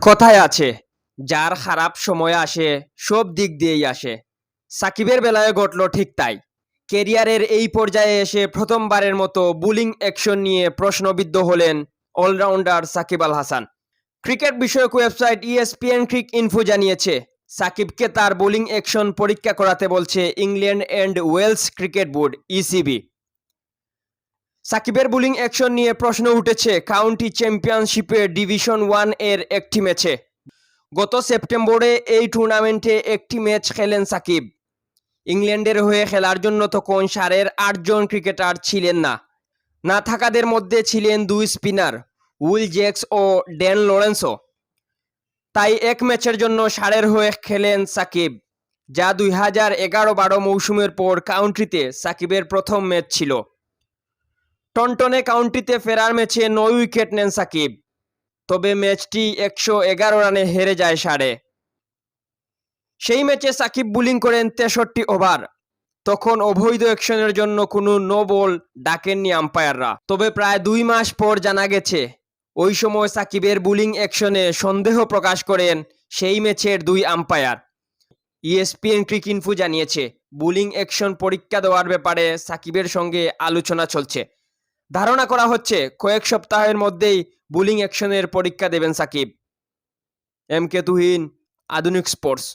কথায় আছে, যার খারাপ সময় আসে সব দিক দিয়েই আসে। সাকিবের বেলায় ঘটল ঠিক তাই। কেরিয়ারের এই পর্যায়ে এসে প্রথমবারের মতো বোলিং অ্যাকশন নিয়ে প্রশ্নবিদ্ধ হলেন অলরাউন্ডার সাকিব আল হাসান। ক্রিকেট বিষয়ক ওয়েবসাইট ইএসপিএন ক্রিক ইনফো জানিয়েছে, সাকিবকে তার বোলিং অ্যাকশন পরীক্ষা করাতে বলছে England and Wales cricket board ECB. সাকিবের বোলিং অ্যাকশন নিয়ে প্রশ্ন উঠেছে কাউন্টি চ্যাম্পিয়নশিপের ডিভিশন 1 এর একটি ম্যাচে। গত সেপ্টেম্বরে এই টুর্নামেন্টে একটি ম্যাচ খেলেন সাকিব। ইংল্যান্ডের হয়ে খেলার জন্য তখন 8.5 জন ক্রিকেটার ছিলেন না। না থাকাদের মধ্যে ছিলেন 2 স্পিনার, উইল জ্যাকস ও ড্যান লরেন্সও। তাই এক ম্যাচের জন্য 8.5 হয়ে খেলেন সাকিব, যা 2011-12 মৌসুমের পর কাউন্টিতে সাকিবের প্রথম ম্যাচ ছিল। টনটনে কাউন্টিতে ফেরার ম্যাচে 9 উইকেট নেন সাকিব, তবে ম্যাচটি 111 রানে হেরে যায় 8.5। সেই ম্যাচে সাকিব বোলিং করেন 63 ওভার। তখন অবৈধ অ্যাকশনের জন্য কোনো নো বল ডাকেননি আম্পায়াররা। তবে প্রায় 2 মাস পর জানা গেছে, ওই সময় সাকিবের বোলিং অ্যাকশনে সন্দেহ প্রকাশ করেন সেই ম্যাচের 2 আম্পায়ার। ইএসপিএন ক্রিক ইনফো জানিয়েছে, বোলিং অ্যাকশন পরীক্ষা দেওয়ার ব্যাপারে সাকিবের সঙ্গে আলোচনা চলছে। ধারণা করা হচ্ছে কয়েক সপ্তাহের মধ্যেই বোলিং অ্যাকশনের পরীক্ষা দেবেন সাকিব। এম কে তুহিন, আধুনিক স্পোর্টস।